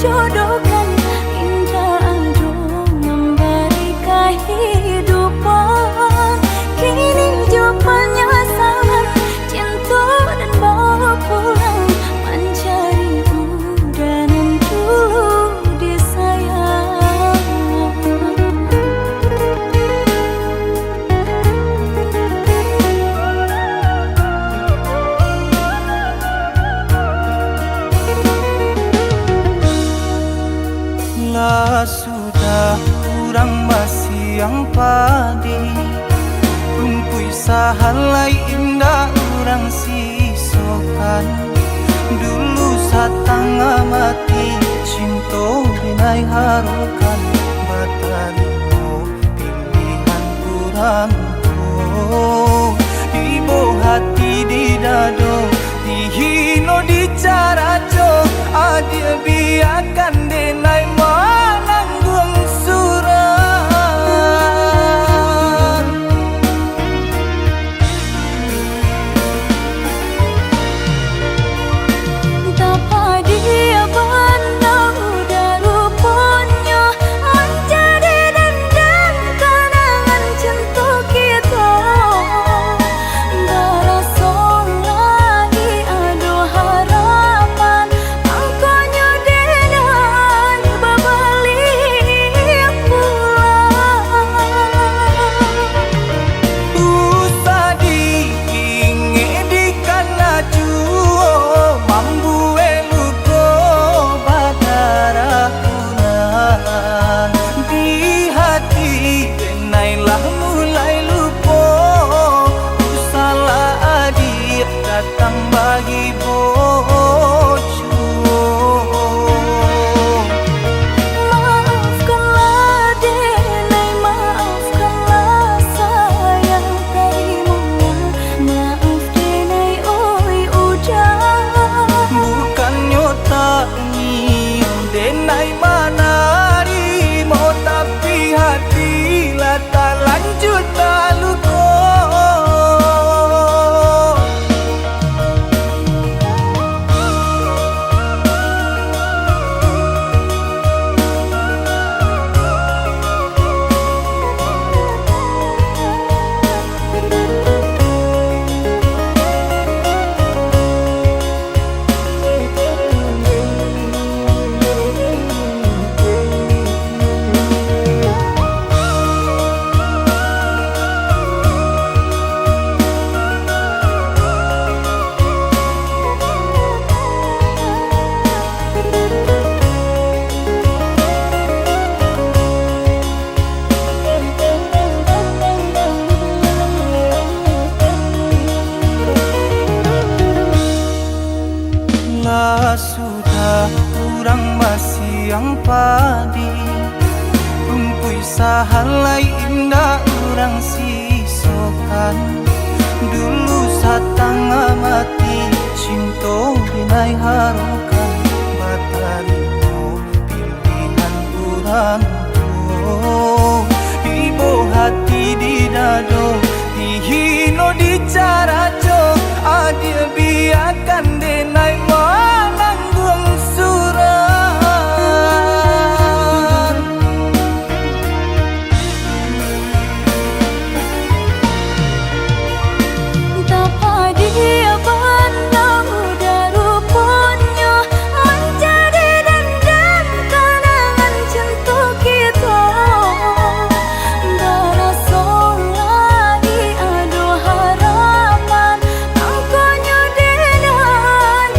jodohkan, indah aduh memberi kehidupan. Kini jo penyesalan, cinta dan bawa pulang, mencari udan yang dulu disayang. Lah sudah kurang masih yang padi, rumpui sahalai indah orang sisokan. Dulu satanga mati cinta binai harukan, batalimo pilihan kurang tuh. Ibu hati di dado, dihino di cara jo, adia biarkan denai mananggung suran. Tapa dia pandang udah rupanya, menjadi dendam kenangan cinta kita. Berasa lagi ada harapan, angkanya denai berbalik pulang. Usah diinge di kana juo, mambu eluko badara punan. Di hati denailah mulai lupo, usalah adik datang bagi bojo. Maafkanlah denai, maafkanlah sayang, terimolah maaf denai oi udah. Bukannya tak nyium denai manarimo, tapi hatilah tak lanjut tak luko. Lah sudah kurang masih yang padi, rumpui sahalai indah orang sisokan. Dulu satanga mati cinta binai harukan, batalimo pilihan kurang tuh. Ibu hati di dado, dihino di cara jo, adia biarkan denai mananggung suran. Tapa dia pandang udah rupanya, menjadi dendam kenangan cinta kita. Berasa lagi ada harapan, angkanya denai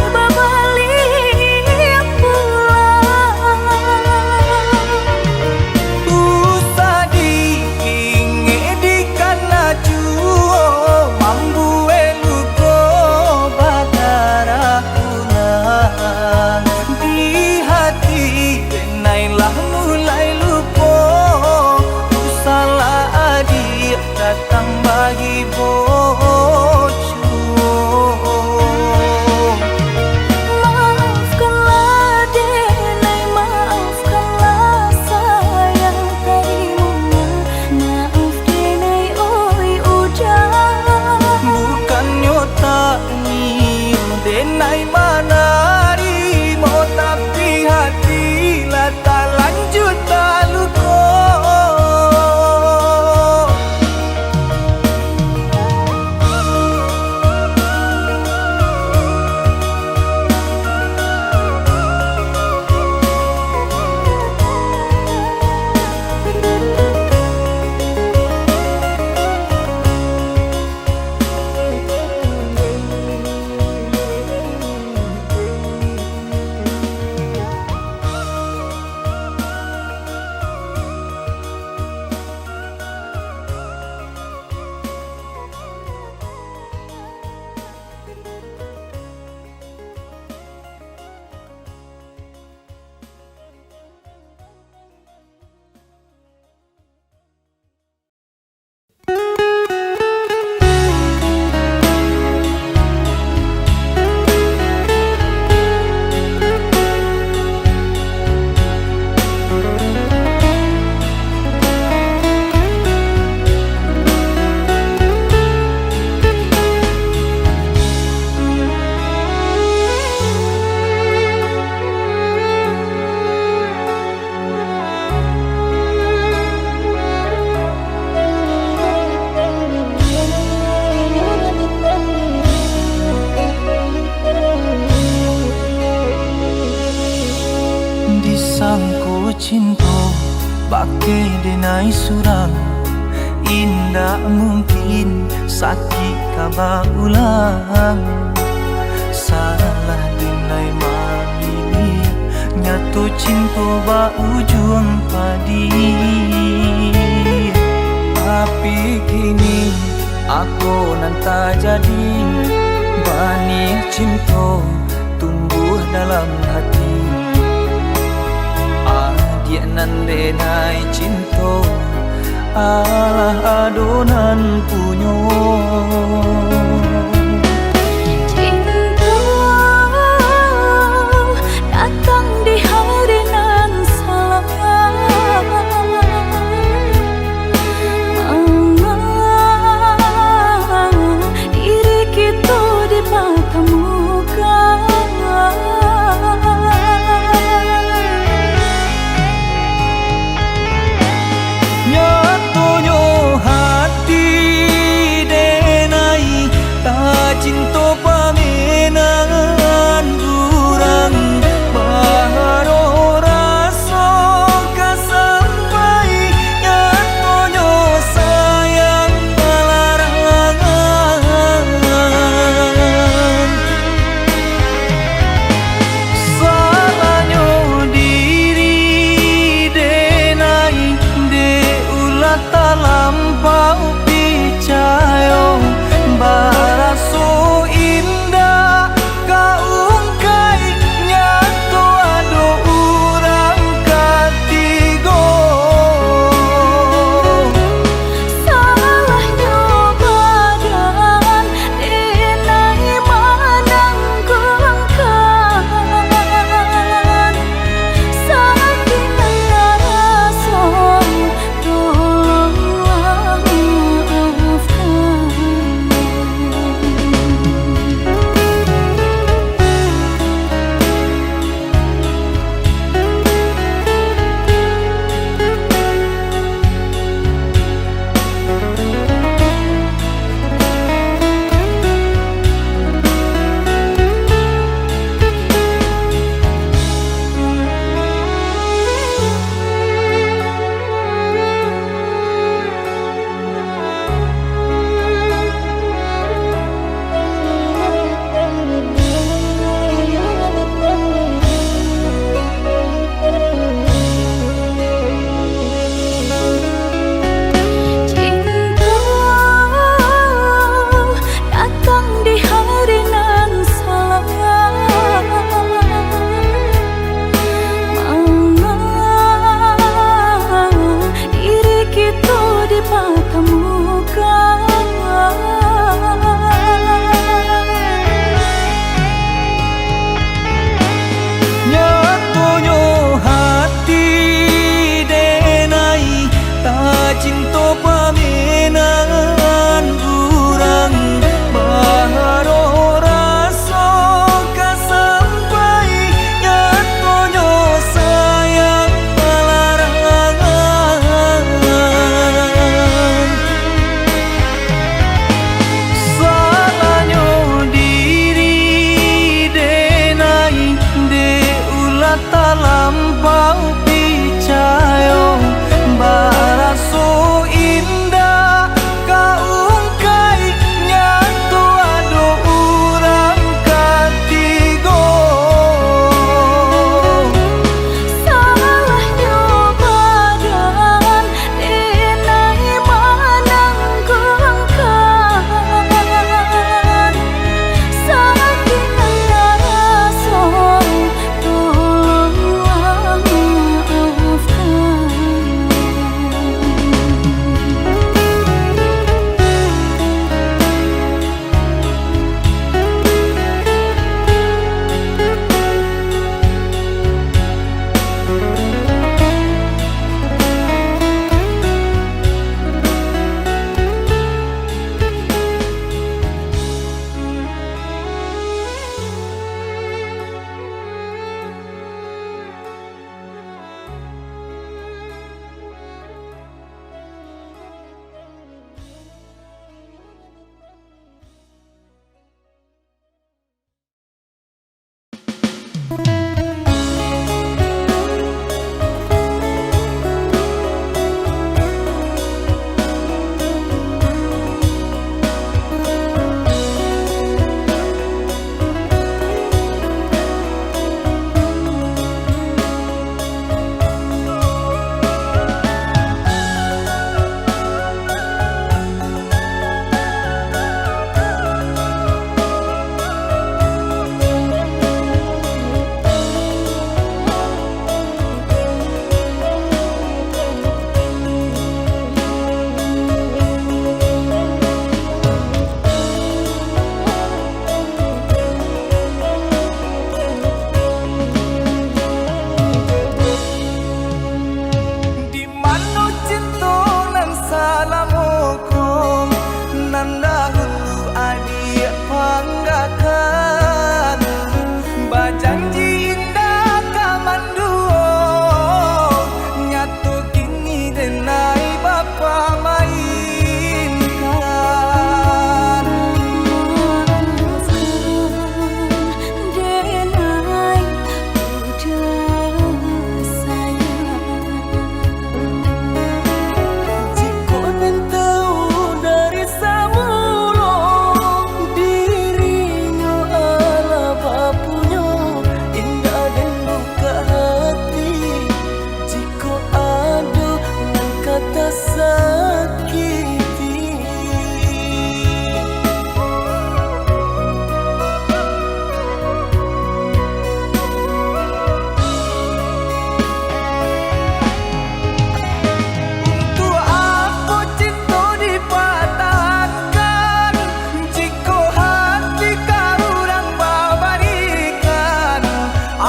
Sangko cinta bake denai surang, indah mungkin sakit kaba ulang. Salah denai mamili, nyato cinta ba ujung padi. Tapi kini aku nanta jadi, bani cinta tumbuh dalam hati. Dia nande nai cinta Allah adonan punyo. Cinta datang di hari nan salah, diri kita di mata muka. Nyatonya hati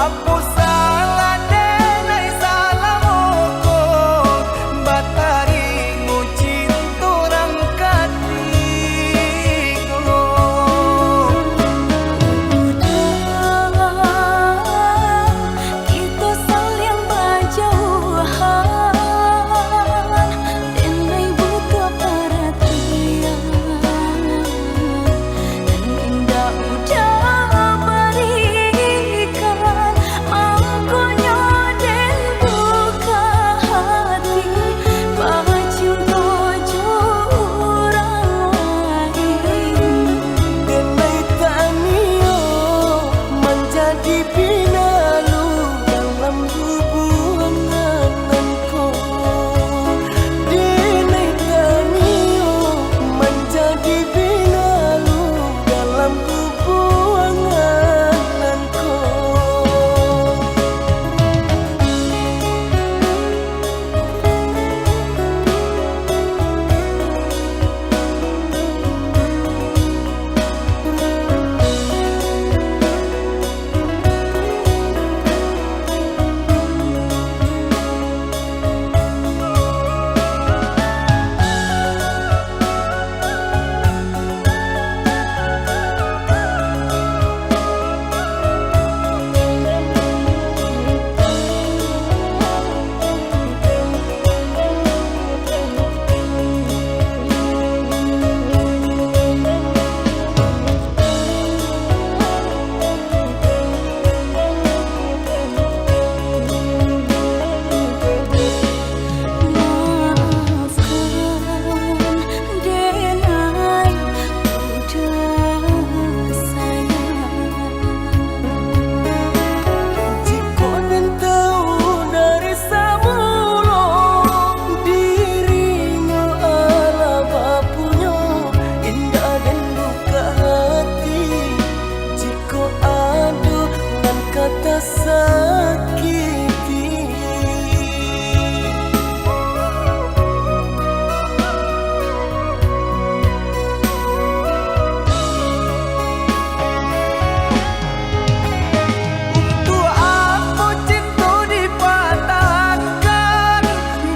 Apu salah denai salah moko batari ngucin turang katiko. Kita saling berjauhan denai butuh perhatian dan indah udah berikan angkonya dan buka hati cinta jurang Denai tanio menjadi pinalu dalam hubunganku. Denai tanio menjadi pinalu dalam hubunganku. Kata sakiti untuk aku cinta dipatahkan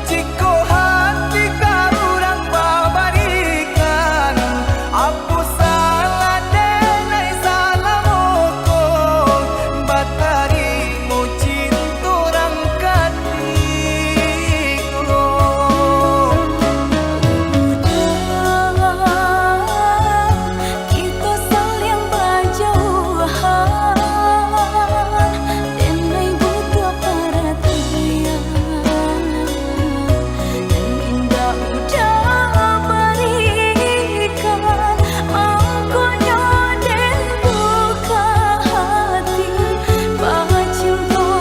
jika hati karurang babarikan. Aku salah denai salah moko batari ngucin turang katiko. Kita saling berjauhan denai butuh perhatian dan indah udah berikan angkonya dan buka hati cinta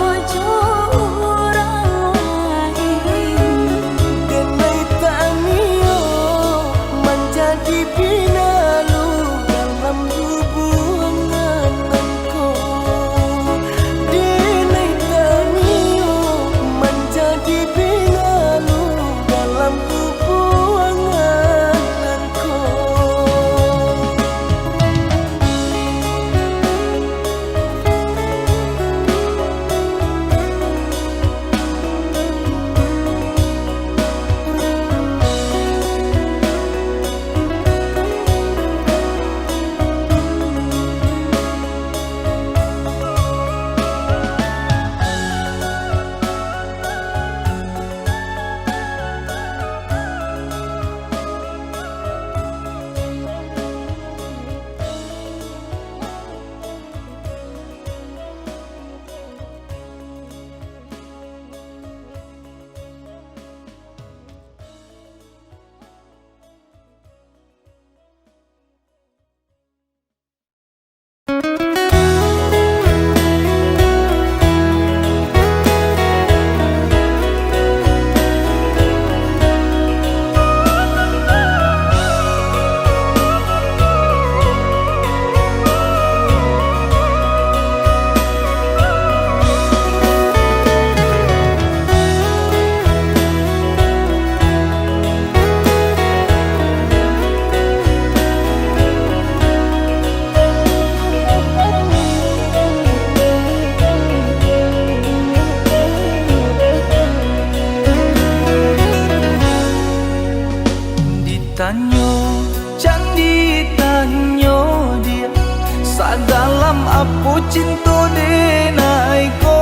cinta denai ko,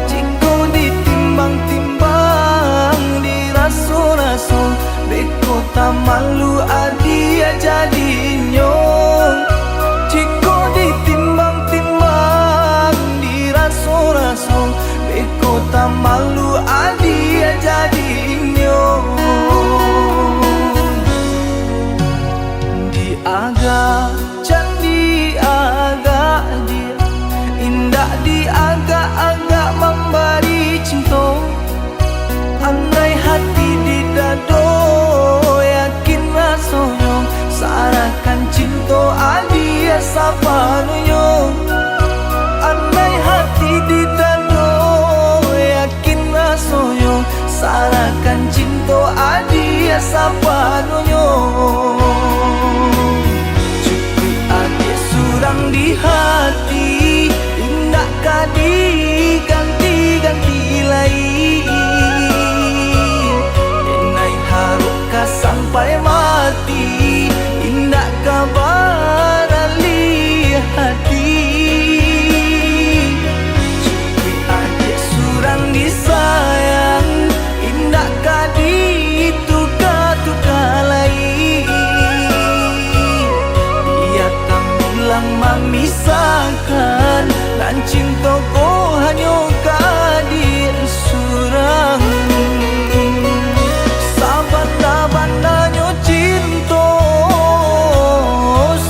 jika ditimbang-timbang diraso-raso, beko tak malu adia jadinya. Jika ditimbang-timbang diraso-raso, beko tak malu adia jadinya. Agak candi agak dia, indah di agak-agak memberi cinta. Andai hati di dado yakin rasanya, sarakan cinta adia sapanunya. Andai hati di dado yakin rasanya, sarakan cinta adia sapanunya. Di hati indah kadi ganti-ganti lain, denai haruka sampai mati, indah kabar ali hati. Cukui adik surang disayang, indah kadi tuka-tuka lain, memisahkan dan cinta ko hanya kadir surang. Sabana-bananya cinta,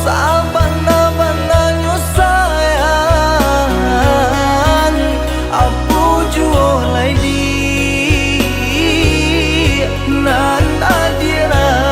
sabana-bananya sayang, apa jua lai di nan adirajukan.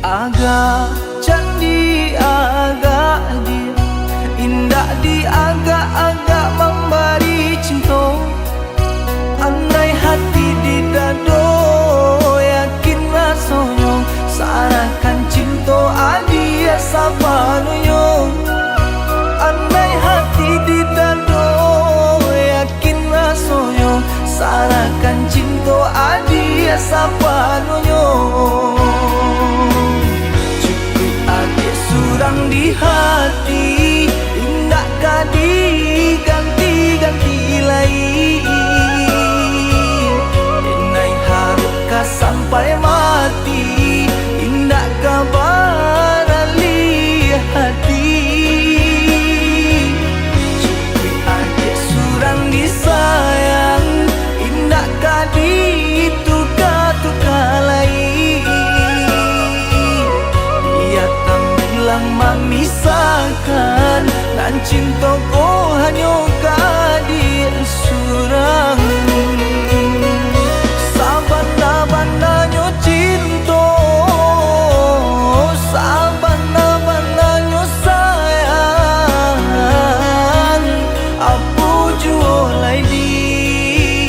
Agak candi agak dia, indah di agak-agak memberi cinta. Andai hati di dado yakin rasanya, sarakan cinta adia sapanunya. Andai hati di dado yakin rasanya, sarakan cinta adia sapanunya. Di hati indah kadi ganti-ganti lain, denai haruka sampai mati, indah kabar ali hati. Cukui adik surang disayang, indah kadi tuka-tuka lain, memisahkan dan cinta ko hanya kadir surang. Sabana-bananya cinta, sabana-bananya sayang, apa jua lai di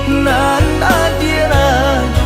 nan adirajukan.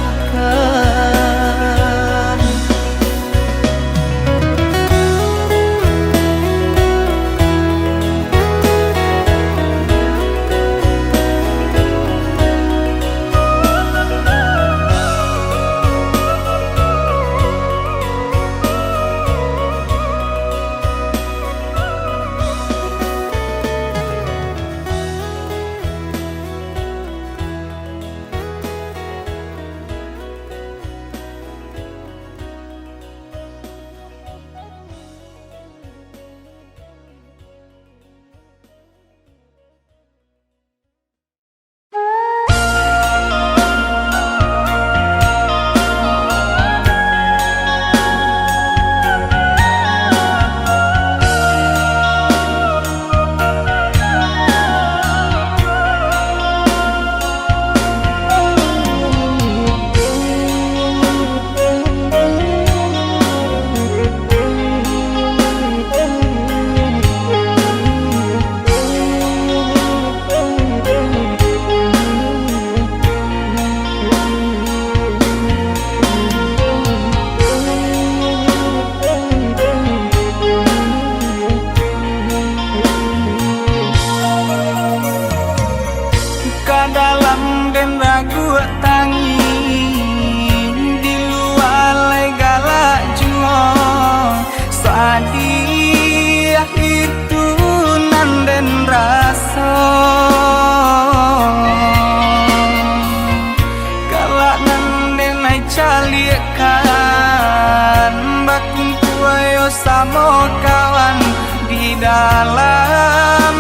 dalam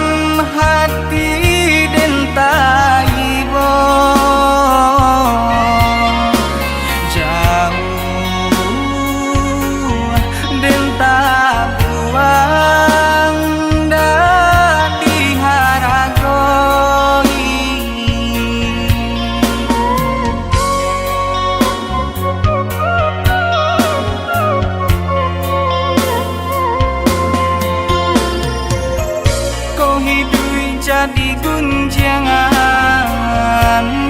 hati dentai bo jauh denta buang dah diharagoi kau hidup jadi gunjangan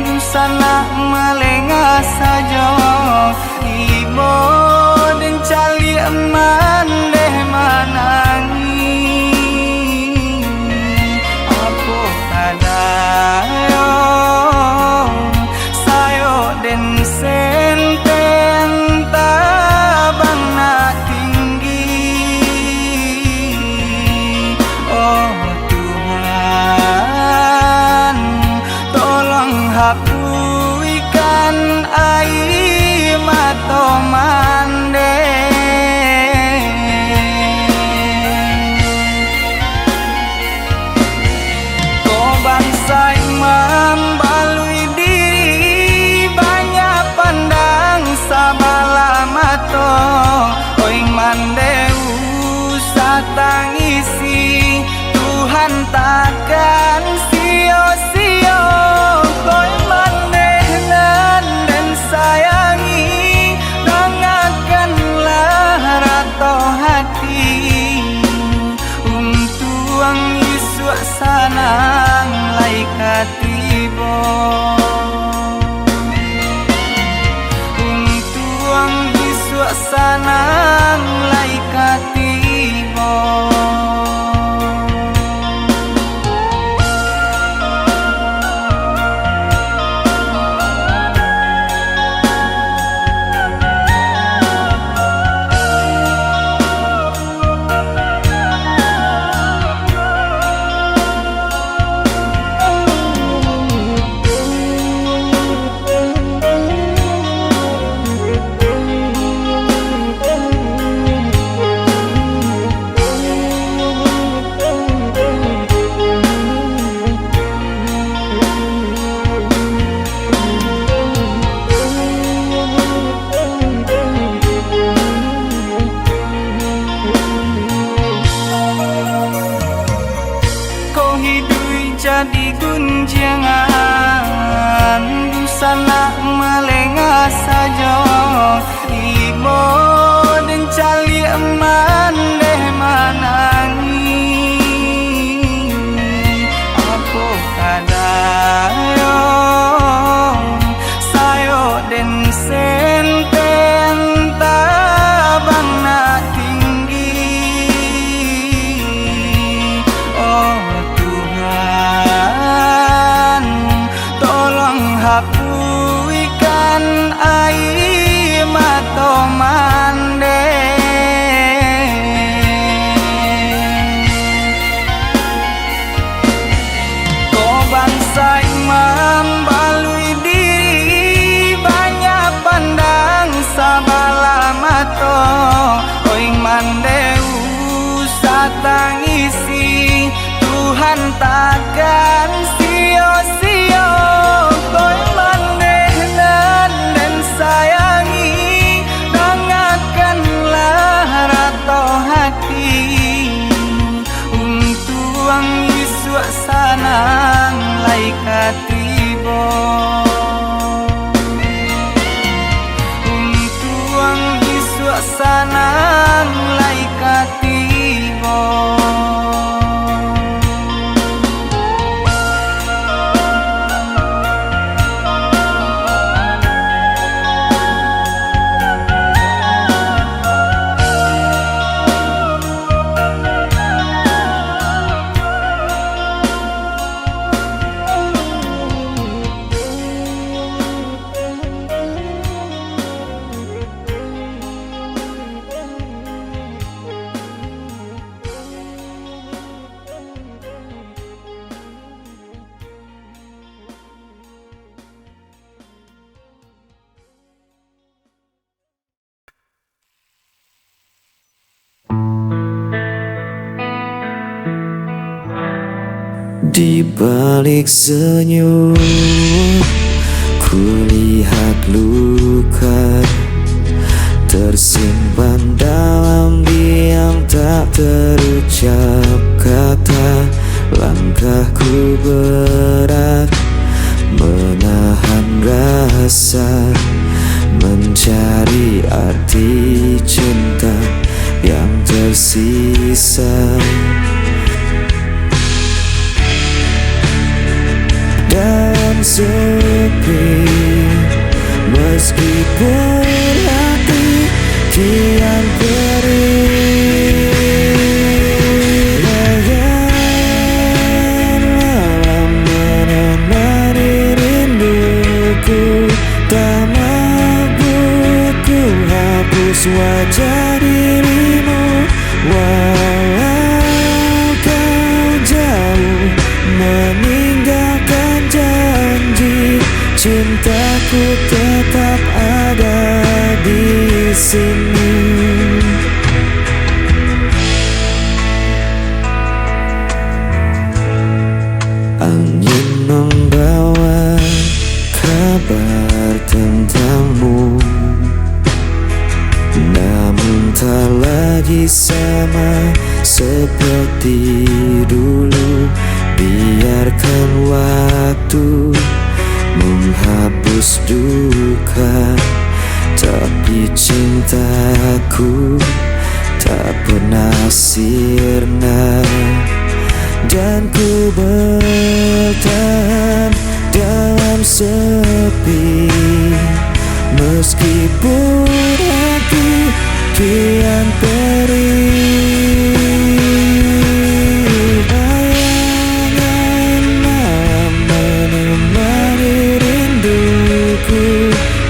busana melengah saja ibo dan cali eman deh manangi apa kadayo sayo den senteng tabang na tinggi oh Tuhan tolong hapuskan air mata mande kau bangsa imam balui diri banyak pandang sabala mato oi mandeu satangisi Tuhan takkan sia-sia kau manehnan dan sayangi dengarkanlah rato hati tuang Yesus sanang laikat tibo tuang Yesus sanang laikat tibo jadi gunjangan busana melengah saja ibo dan cali eman deh manangi apa kadayo sayo den senteng tabang na tinggi oh tolong hapuskan air mata mande kau bangsa imam Di balik senyum kulihat luka tersimpan dalam diam, tak terucap kata. Langkahku berat menahan rasa, mencari arti cinta yang tersisa. Dan sepi, meskipun hati kian perih. Bayangan malam menemani rinduku, tak mampu ku hapus wajah dirimu. Walau kau jauh meninggalkan janji, cintaku tetap ada di sini. Angin membawa kabar tentangmu, namun tak lagi sama seperti dulu. Biarkan waktu menghapus duka, tapi cintaku tak pernah sirna. Dan ku bertahan dalam sepi, meskipun hati kian perih. Bayangan malam menemani rinduku,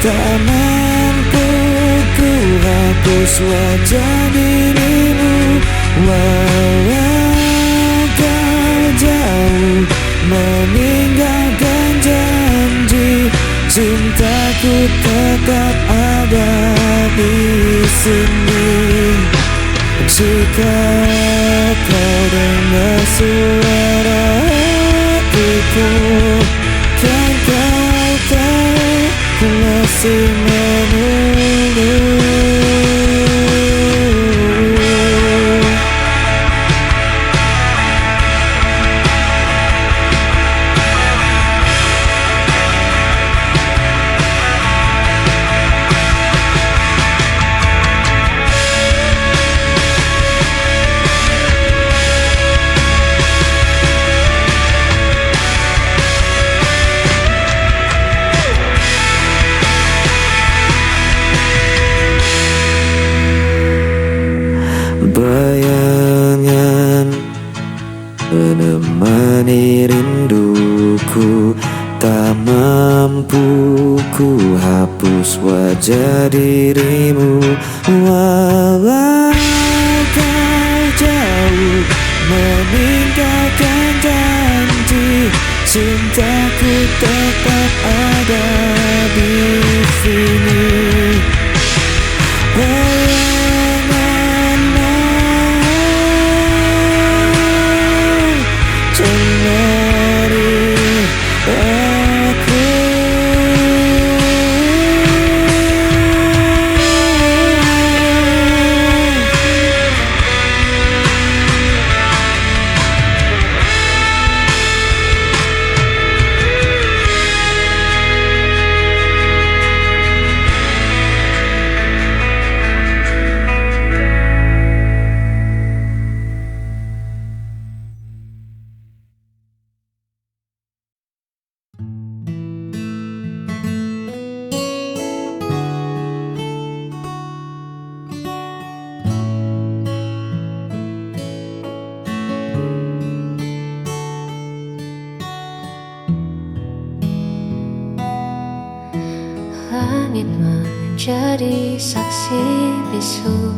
tak mampu ku hapus wajah dirimu. Walau kau jauh meninggalkan janji, cintaku tetap ada di sini. Jika kau dengar suara hatiku, kan kau tahu ku masih menunggu. Bayangan menemani rinduku, tak mampu ku hapus wajah dirimu. Walau kau jauh meninggalkan janji, cintaku tetap ada di sini. Langit menjadi saksi bisu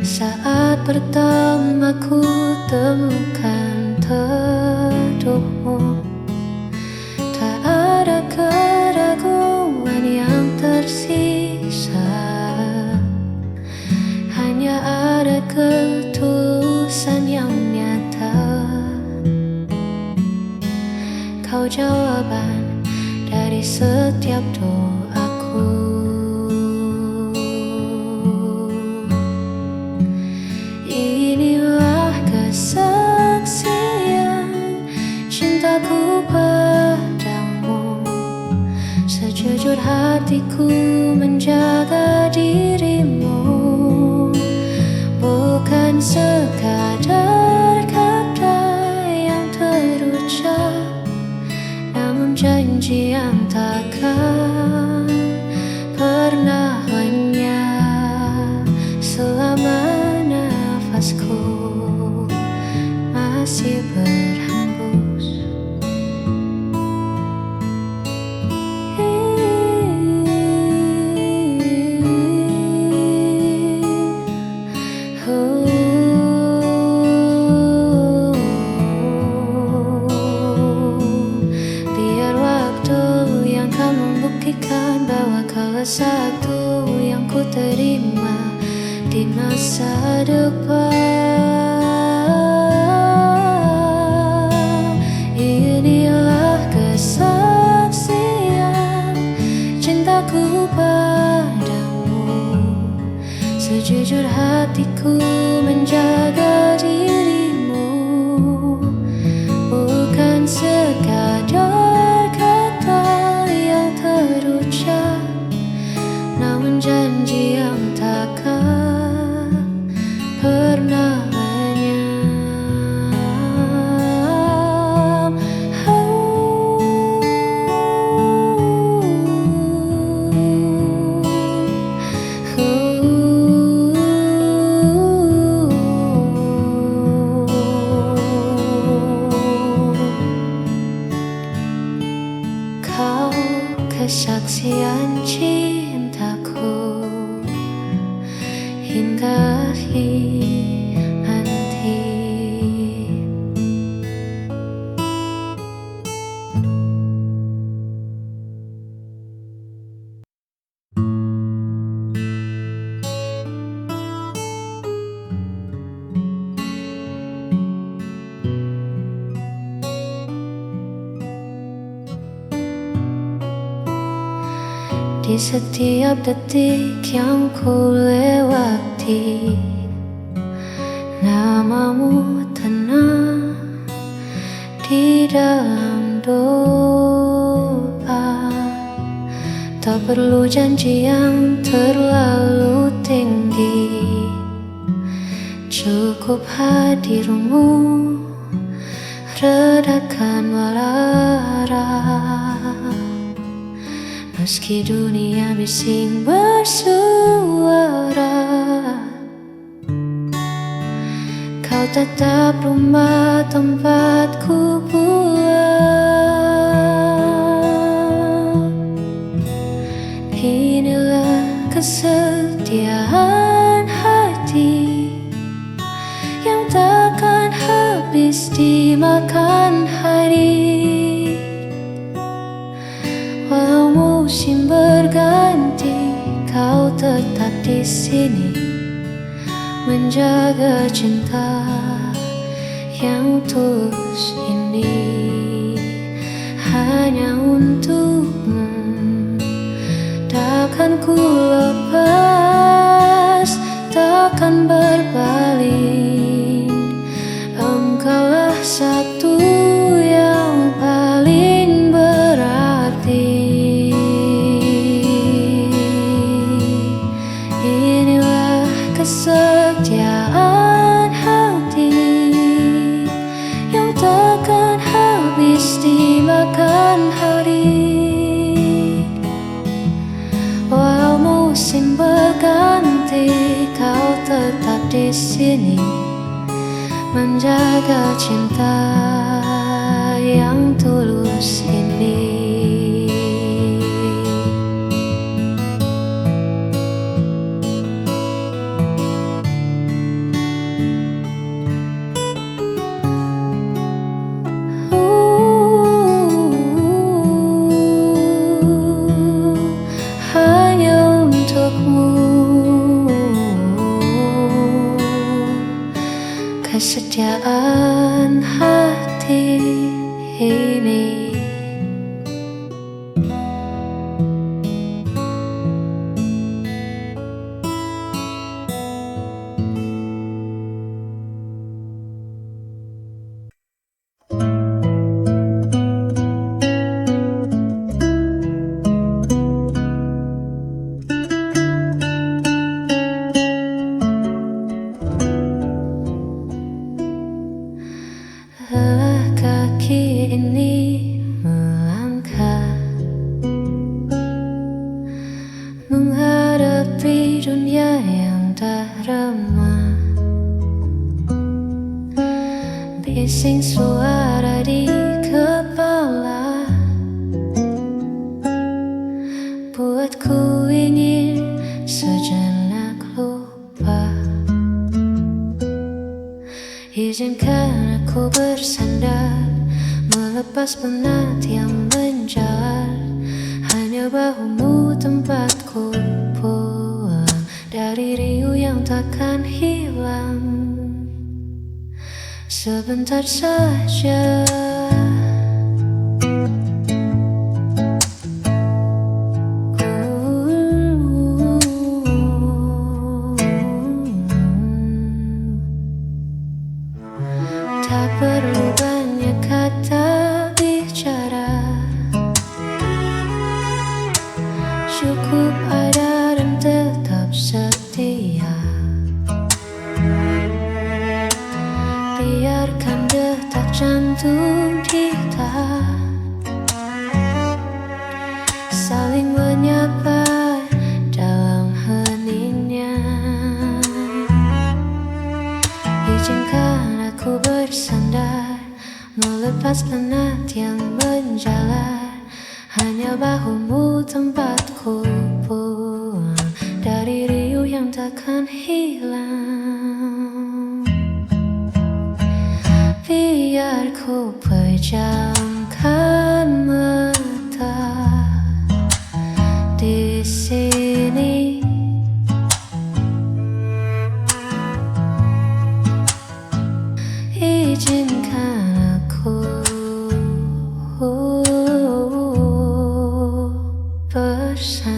saat pertama ku temukan teduhmu. Tak ada keraguan yang tersisa, hanya ada ketulusan yang nyata. kau jawaban dari setiap doaku. Inilah kesaksian cintaku padamu, sejujur hatiku menjaga dirimu, bukan sekadar kata yang terucap, namun janji yang takkan pernah lenyap. Selama nafasku masih berhembus, biar waktu yang akan membuktikan bahwa kau satu yang ku terima di masa depan. Inilah kesaksian cintaku padamu, sejujur hatiku menjaga dirimu, bukan sekadar kata yang terucap, namun janji yang takkan pernah lenyap. Kau kesaksian cintaku hingga nanti. Di setiap detik yang ku lewati, namamu tenang di dalam doa. Tak perlu janji yang terlalu tinggi, cukup hadirmu redakan malara. Meski dunia bising bersuara, kau tetap rumah tempatku pulang. Inilah kesetiaan hati yang takkan habis dimakan hari. Walau musim berganti, kau tetap di sini menjaga cinta yang tulus ini hanya untukmu. Takkan ku lepas, takkan berpaling. Engkaulah satu yang paling berarti. Inilah kesetiaan hati yang takkan habis dimakan hari. Walau musim berganti, kau tetap di sini menjaga cinta yang tulus ini. Hanya untukmu, kesetiaan hati. kaki ini melangkah menghadapi dunia yang tak ramah. Bising suara di kepala buatku ingin sejenak lupa. Izinkan aku bersandar, melepas penat yang menjalar. Hanya bahumu tempatku pulang dari riuh yang takkan hilang. Sebentar saja tak perlu banyak kata bicara, cukup ada dan tetap setia. Biarkan detak jantung kita saling menyapa dalam heningnya. Izinkan aku bersandar, melepas penat yang menjalar. Hanya bahumu tempatku pulang dari riuh yang takkan hilang. Biar ku pejamkan mata di sini, izinkan aku bersama.